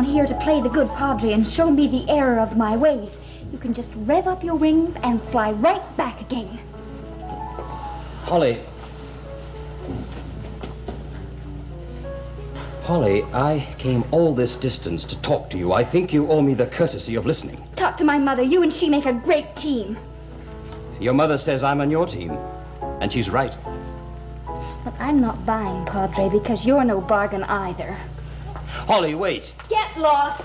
here to play the good padre and show me the error of my ways, you can just rev up your wings and fly right back again. Holly, I came all this distance to talk to you. I think you owe me the courtesy of listening. Talk to my mother. You and she make a great team. Your mother says I'm on your team, and she's right. But I'm not buying, Padre, because you're no bargain either. Holly, wait. Get lost!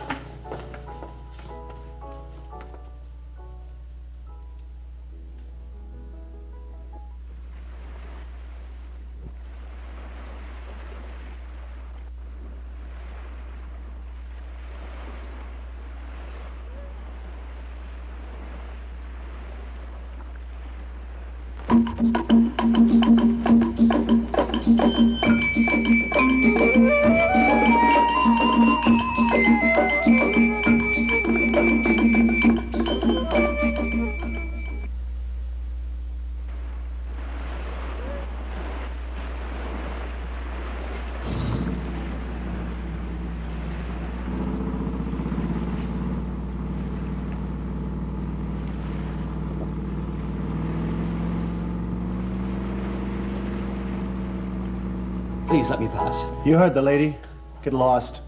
Please let me pass. You heard the lady. Get lost.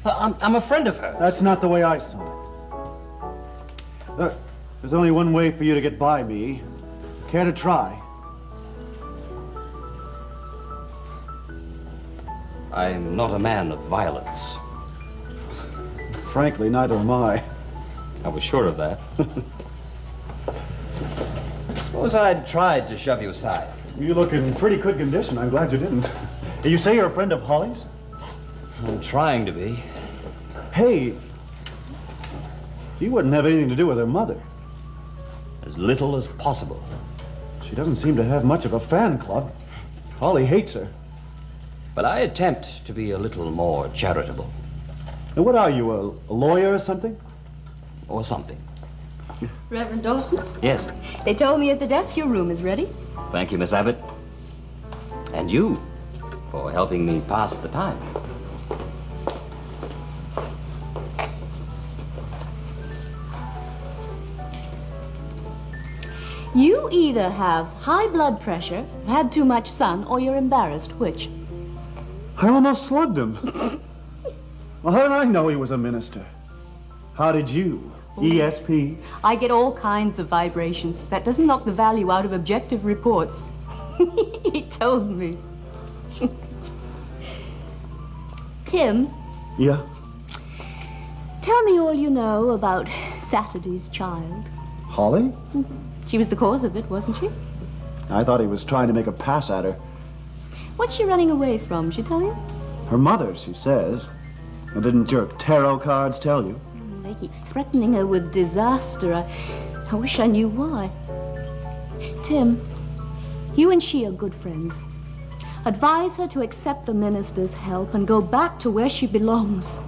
I'm a friend of hers. That's not the way I saw it. Look, there's only one way for you to get by me. Care to try? I'm not a man of violence. Frankly, neither am I. I was sure of that. Suppose I'd tried to shove you aside. You look in pretty good condition. I'm glad you didn't. You say you're a friend of Holly's? I'm trying to be. Hey, you wouldn't have anything to do with her mother. As little as possible. She doesn't seem to have much of a fan club. Holly hates her. But I attempt to be a little more charitable. And what are you, a lawyer or something? Or something. Reverend Dawson? Yes. They told me at the desk your room is ready. Thank you, Miss Abbott. And you for helping me pass the time. You either have high blood pressure, had too much sun, or you're embarrassed. Which? I almost slugged him. Well, how did I know he was a minister? How did you? ESP? I get all kinds of vibrations. That doesn't knock the value out of objective reports. He told me. Tim? Yeah? Tell me all you know about Saturday's child. Holly? She was the cause of it, wasn't she? I thought he was trying to make a pass at her. What's she running away from, she tell you? Her mother, she says. And didn't your tarot cards tell you? They keep threatening her with disaster. I wish I knew why. Tim, you and she are good friends. Advise her to accept the minister's help and go back to where she belongs.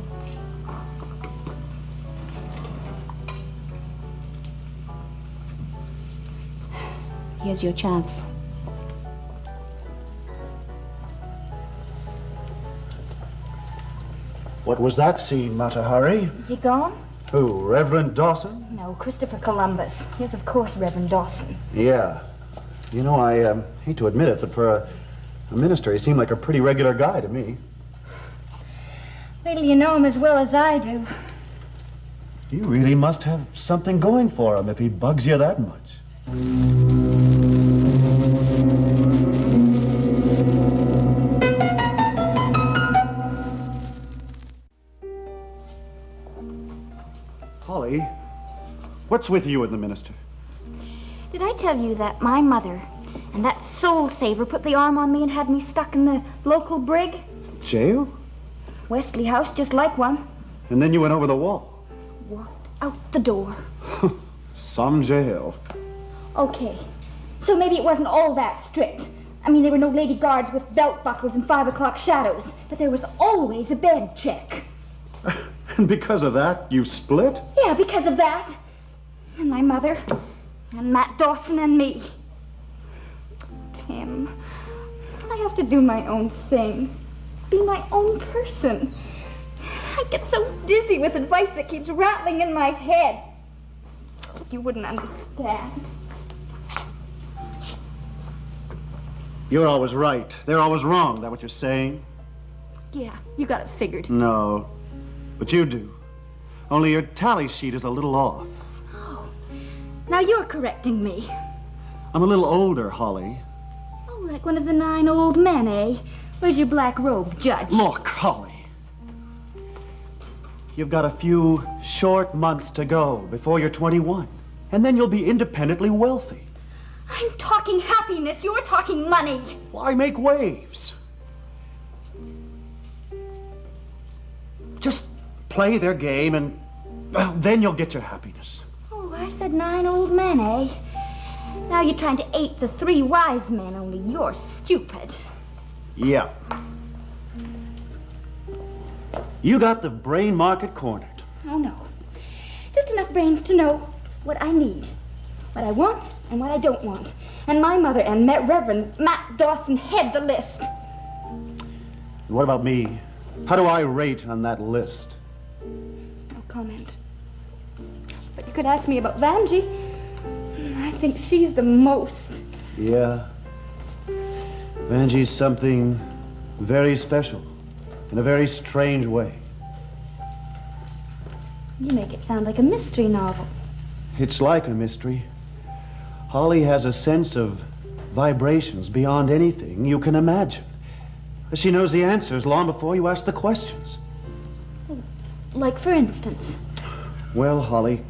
Here's your chance. What was that scene, Mata Hari? Is he gone? Who, Reverend Dawson? No, Christopher Columbus. Yes, of course, Reverend Dawson. Yeah. You know, I hate to admit it, but for a minister, he seemed like a pretty regular guy to me. Wait till you know him as well as I do. You really must have something going for him if he bugs you that much. Holly, what's with you and the minister? Did I tell you that my mother and that soul saver put the arm on me and had me stuck in the local brig? Jail? Wesley House, just like one. And then you went over the wall. Walked out the door. Some jail. Okay, so maybe it wasn't all that strict. I mean, there were no lady guards with belt buckles and 5 o'clock shadows, but there was always a bed check. And because of that, you split? Yeah, because of that. And my mother, and Matt Dawson and me. Tim, I have to do my own thing. Be my own person. I get so dizzy with advice that keeps rattling in my head. You wouldn't understand. You're always right. They're always wrong. Is that what you're saying? Yeah, you got it figured. No, but you do. Only your tally sheet is a little off. Oh, now you're correcting me. I'm a little older, Holly. Oh, like one of the 9 old men, eh? Where's your black robe, Judge? Look, Holly. You've got a few short months to go before you're 21, and then you'll be independently wealthy. I'm talking happiness. You're talking money. Why make waves? Just play their game, and well, then you'll get your happiness. Oh, I said 9 old men, eh? Now you're trying to ape the 3 wise men, only you're stupid. Yeah. You got the brain market cornered. Oh, no. Just enough brains to know what I need, what I want, and what I don't want. And my mother and Reverend Dawson head the list. What about me? How do I rate on that list? No comment. But you could ask me about Vanjie. I think she's the most. Yeah. Vanjie's something very special, in a very strange way. You make it sound like a mystery novel. It's like a mystery. Holly has a sense of vibrations beyond anything you can imagine. She knows the answers long before you ask the questions. Like, for instance? Well, Holly,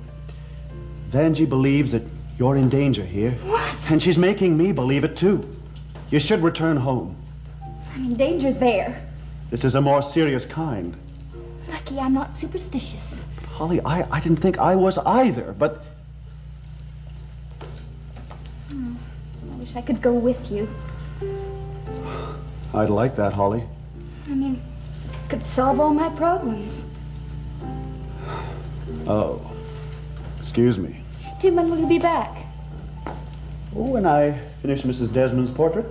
Vanjie believes that you're in danger here. What? And she's making me believe it, too. You should return home. I'm in danger there. This is a more serious kind. Lucky I'm not superstitious. Holly, I didn't think I was either, but... I wish I could go with you. I'd like that, Holly. I mean, could solve all my problems. Oh. Excuse me. Tim, when will you be back? Oh, when I finish Mrs. Desmond's portrait.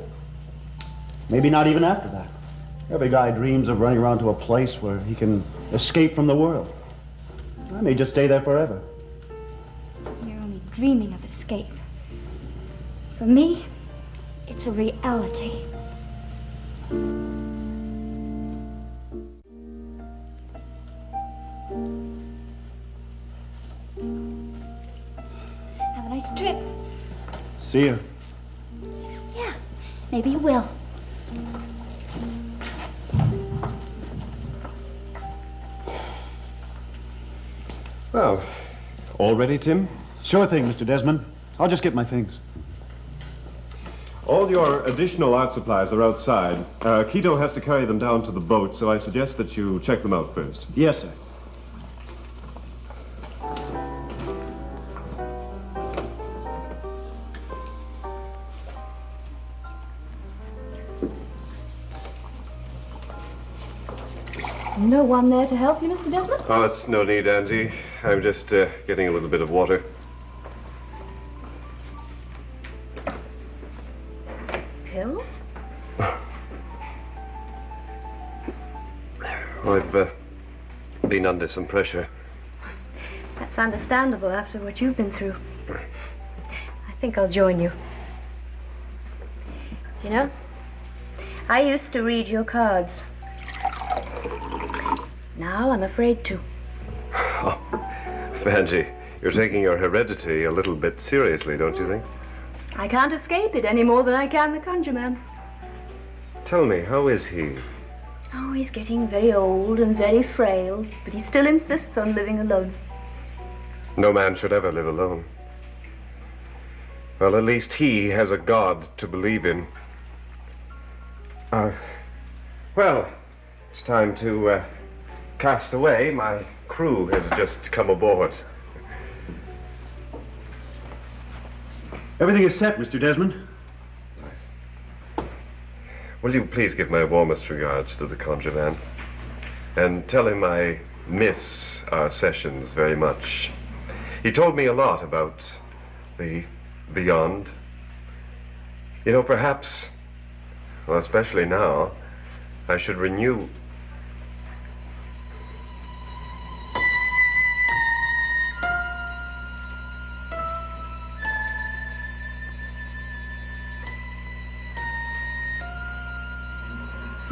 Maybe not even after that. Every guy dreams of running around to a place where he can escape from the world. I may just stay there forever. You're only dreaming of escape. For me, it's a reality. Have a nice trip. See you. Yeah, maybe you will. Well, all ready, Tim? Sure thing, Mr. Desmond. I'll just get my things. All your additional art supplies are outside. Quito has to carry them down to the boat, so I suggest that you check them out first. Yes, sir. No one there to help you, Mr. Desmond? Oh, that's no need, Angie. I'm just getting a little bit of water. Pills? I've been under some pressure. That's understandable after what you've been through. I think I'll join you. You know, I used to read your cards. Now I'm afraid to. Oh, Vanjie, you're taking your heredity a little bit seriously, don't you think? I can't escape it any more than I can the Conjure Man. Tell me, how is he? Oh, he's getting very old and very frail, but he still insists on living alone. No man should ever live alone. Well, at least he has a God to believe in. Well, it's time to cast away. My crew has just come aboard. Everything is set, Mr. Desmond. Will you please give my warmest regards to the Conjure Man? And tell him I miss our sessions very much. He told me a lot about the beyond. You know, perhaps, well, especially now, I should renew...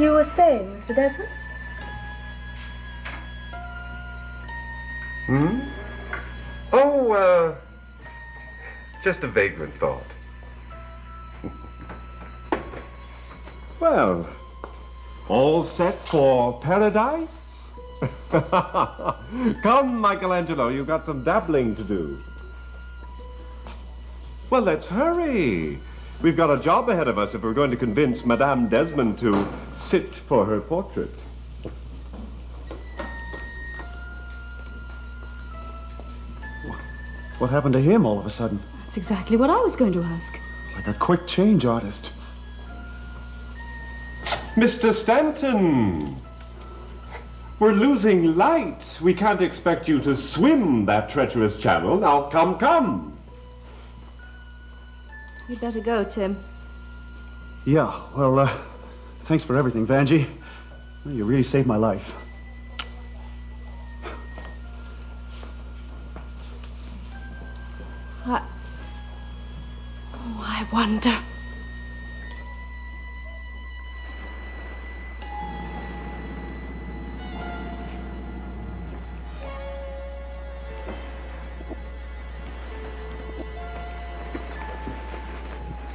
You were saying, Mr. Desmond? Oh, just a vagrant thought. Well, all set for paradise? Come, Michelangelo, you've got some dabbling to do. Well, let's hurry. We've got a job ahead of us if we're going to convince Madame Desmond to sit for her portrait. What happened to him all of a sudden? That's exactly what I was going to ask. Like a quick change artist. Mr. Stanton! We're losing light. We can't expect you to swim that treacherous channel. Now, come, come. You'd better go, Tim. Yeah, well, thanks for everything, Vanjie. Well, you really saved my life. I wonder.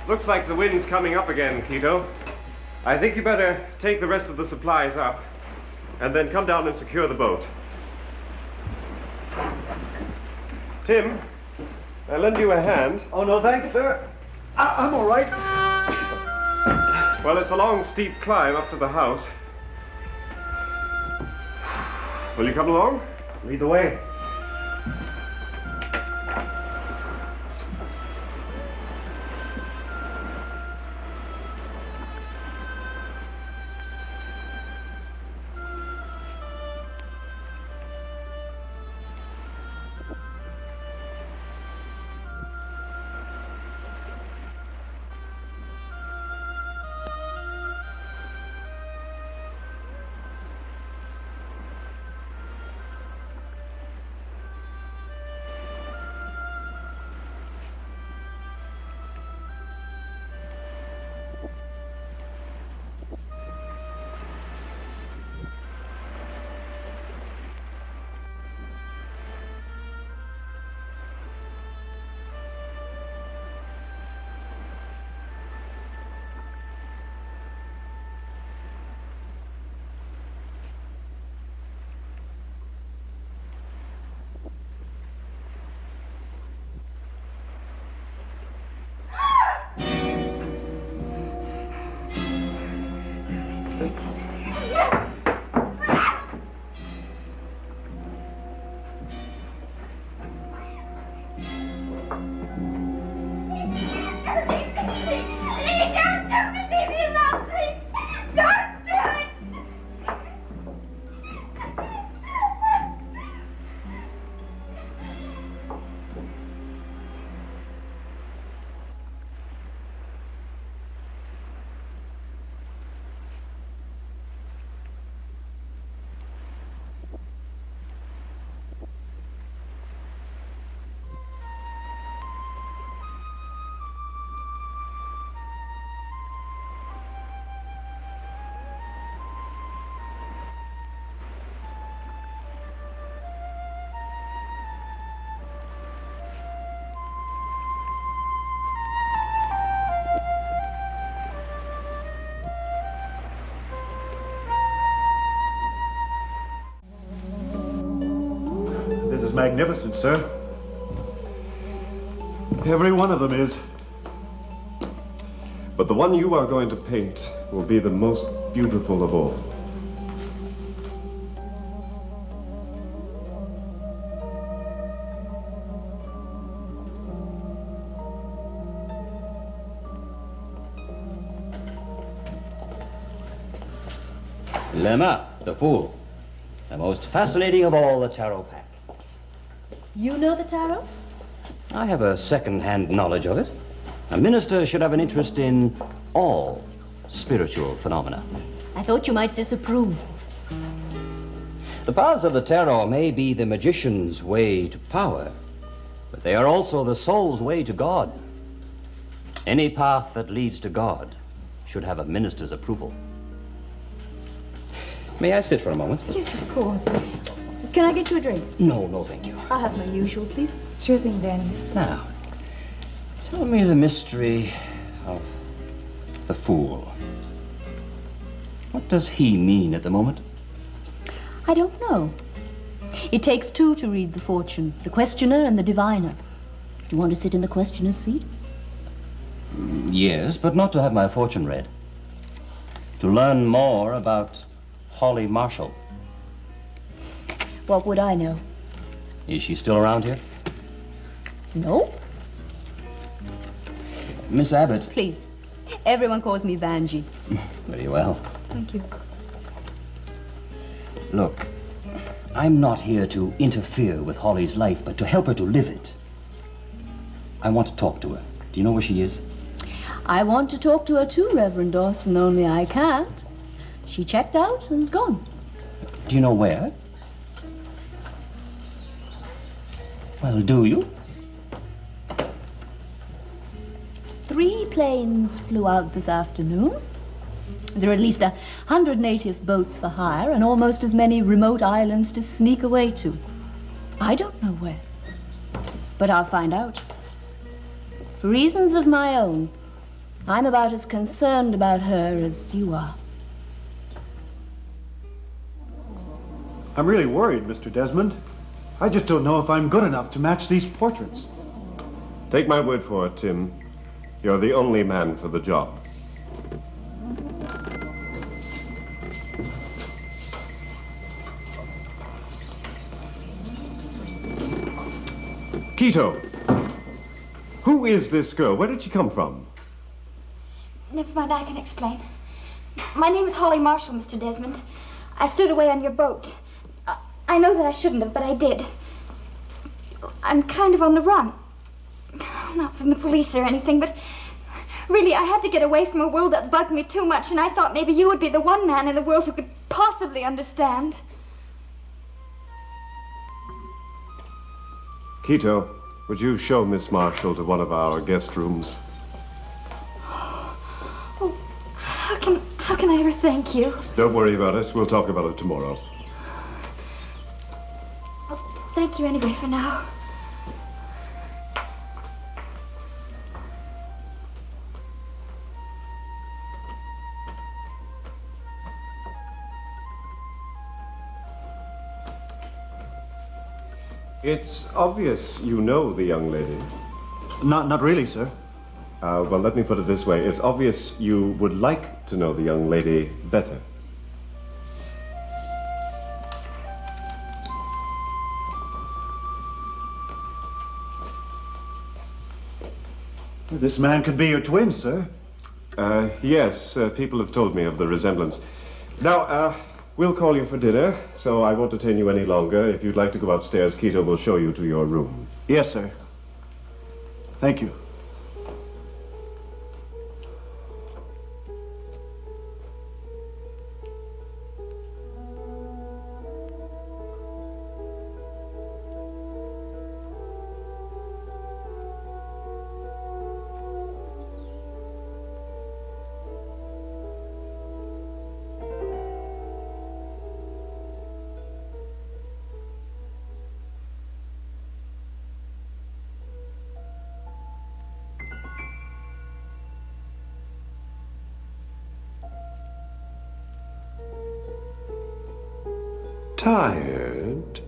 Looks like the wind's coming up again, Quito. I think you better take the rest of the supplies up and then come down and secure the boat. Tim, I'll lend you a hand. Oh, no, thanks, sir. I'm all right. Well, it's a long, steep climb up to the house. Will you come along? Lead the way. This is magnificent, sir. Every one of them is. But the one you are going to paint will be the most beautiful of all. Lemma, the Fool. The most fascinating of all the tarot pack. You know the tarot? I have a second-hand knowledge of it. A minister should have an interest in all spiritual phenomena. I thought you might disapprove. The paths of the tarot may be the magician's way to power, but they are also the soul's way to God. Any path that leads to God should have a minister's approval. May I sit for a moment? Yes, of course. Can I get you a drink? No, no, thank you. I'll have my usual, please. Sure thing, then. Now, tell me the mystery of the fool. What does he mean at the moment? I don't know. It takes two to read the fortune, the questioner and the diviner. Do you want to sit in the questioner's seat? Yes, but not to have my fortune read. To learn more about Holly Marshall. What would I know? Is she still around here? No? Miss Abbott. Please. Everyone calls me Vanjie. Very well. Thank you. Look, I'm not here to interfere with Holly's life, but to help her to live it. I want to talk to her. Do you know where she is? I want to talk to her too, Reverend Dawson, only I can't. She checked out and's gone. Do you know where? Well, do you? 3 planes flew out this afternoon. There are at least 100 native boats for hire and almost as many remote islands to sneak away to. I don't know where, but I'll find out. For reasons of my own, I'm about as concerned about her as you are. I'm really worried, Mr. Desmond. I just don't know if I'm good enough to match these portraits. Take my word for it, Tim. You're the only man for the job. Quito, who is this girl? Where did she come from? Never mind, I can explain. My name is Holly Marshall, Mr. Desmond. I stowed away on your boat. I know that I shouldn't have, but I did. I'm kind of on the run. Not from the police or anything, but really, I had to get away from a world that bugged me too much, and I thought maybe you would be the one man in the world who could possibly understand. Quito, would you show Miss Marshall to one of our guest rooms? Oh, how can I ever thank you? Don't worry about it. We'll talk about it tomorrow. Well, thank you anyway for now. It's obvious you know the young lady. Not really, sir. Well, let me put it this way. It's obvious you would like to know the young lady better. This man could be your twin, sir. Yes, people have told me of the resemblance. Now, we'll call you for dinner, so I won't detain you any longer. If you'd like to go upstairs, Quito will show you to your room. Yes, sir. Thank you. Tired?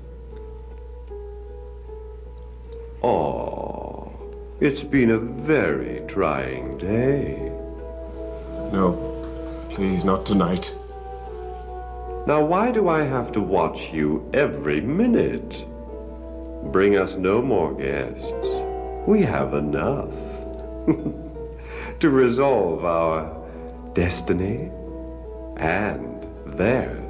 Oh, it's been a very trying day. No, please, not tonight. Now, why do I have to watch you every minute? Bring us no more guests. We have enough to resolve our destiny and theirs.